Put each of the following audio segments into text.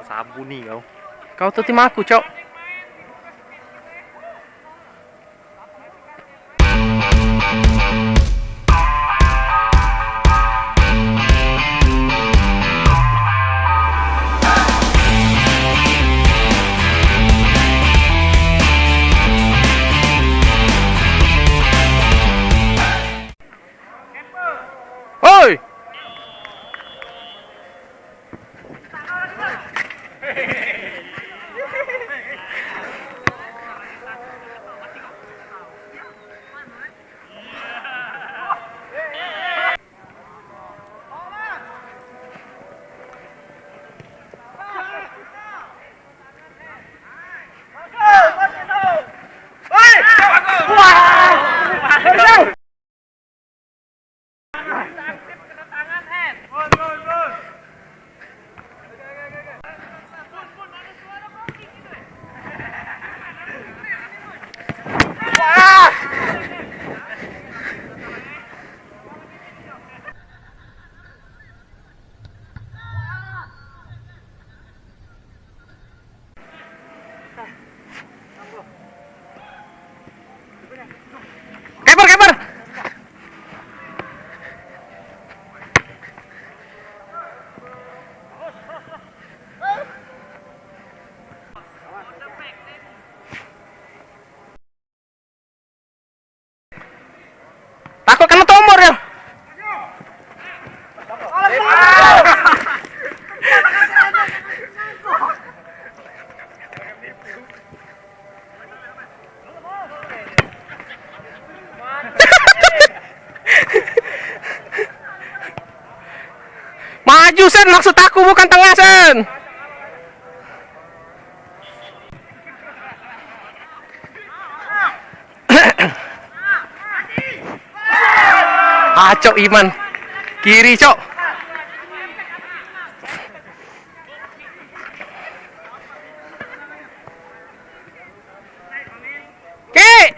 Sabu nih kau. Kau tuh tim aku, Cok. Oi. Keper. Takut kena tomor ya. Maju Sen, maksud aku bukan tengah Sen. Cok Iman. Kiri, Cok. Ki.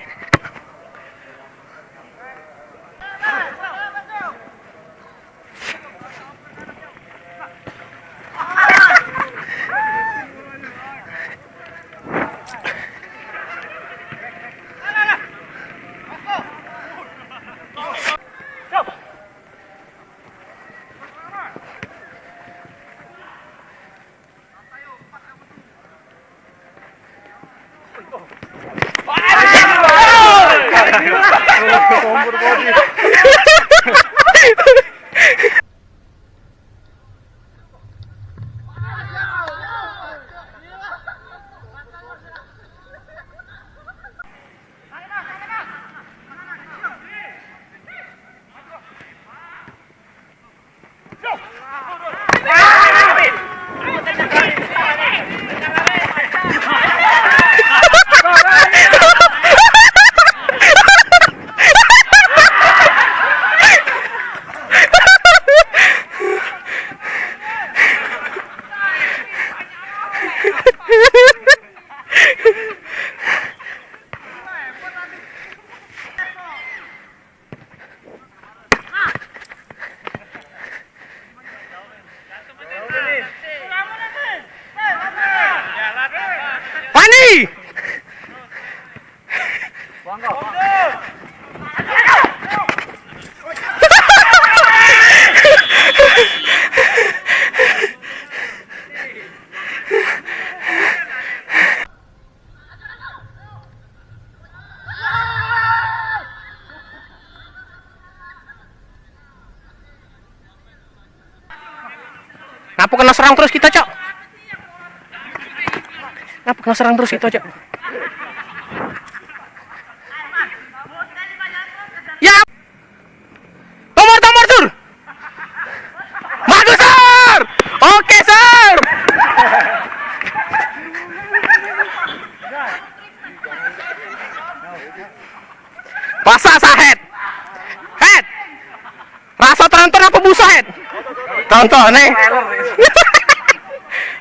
Pani. Ngapa kena serang terus kita, Cok? Ngapa kena serang terus kita, Cok? Ya. Tomor, Sur. Maju, Sur. Oke, Sur. Basah sahet. Het. Rasa tonton apa busa, Het? Tonton nih.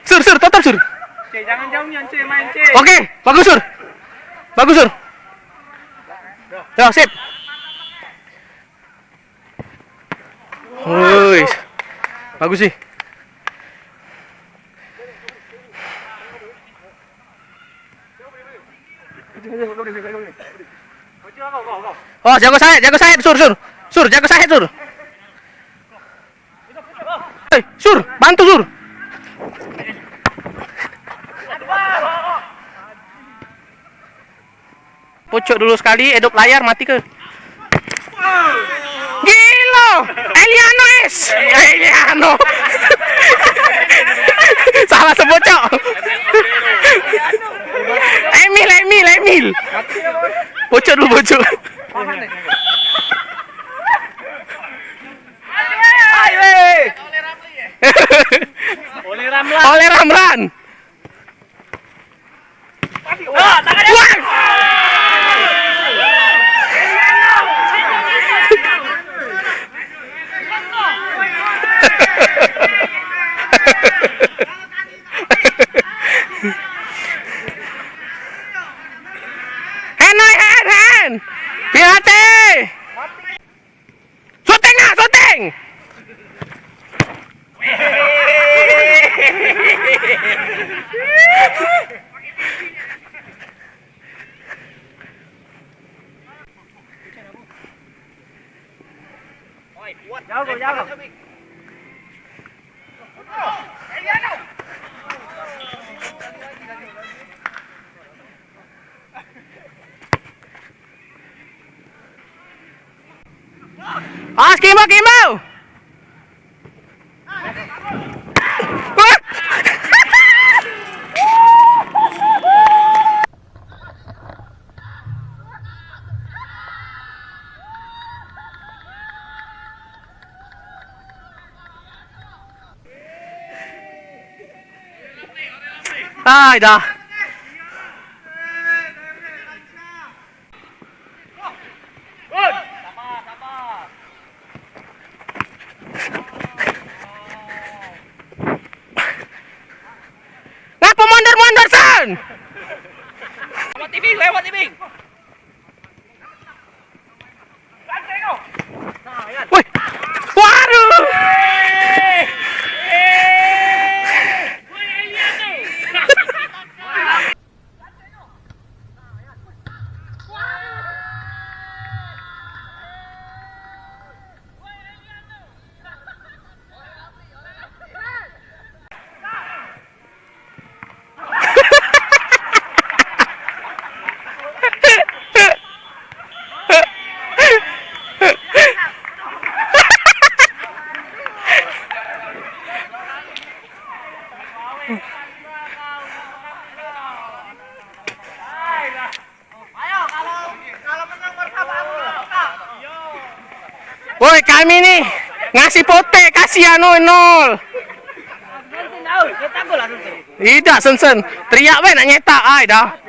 Sur, tetap Sur. Jangan jauhnya, main C. Oke, bagus Sur. Ya, sip. Woi. Bagus sih. Oh, jago Syed, Sur. Sur, jago Syed, Sur. Hei, Sur, bantu Sur. Pucuk dulu sekali, edop layar, mati ke. Gila, Eliano es. Eliano. Salah sebut, Cok. Emil. Pucuk dulu, pucuk. Oleh Ramlan. Wah. Hand. Hati. Syuting. Jago. Kimbau. Dah. Ngapa mundur, San? Lewat tibing. Wih, waduh. Woi, kami nih ngasih pote, kasih anu 0. Tidak, Sen. Teriak we nak nyetak ai dah.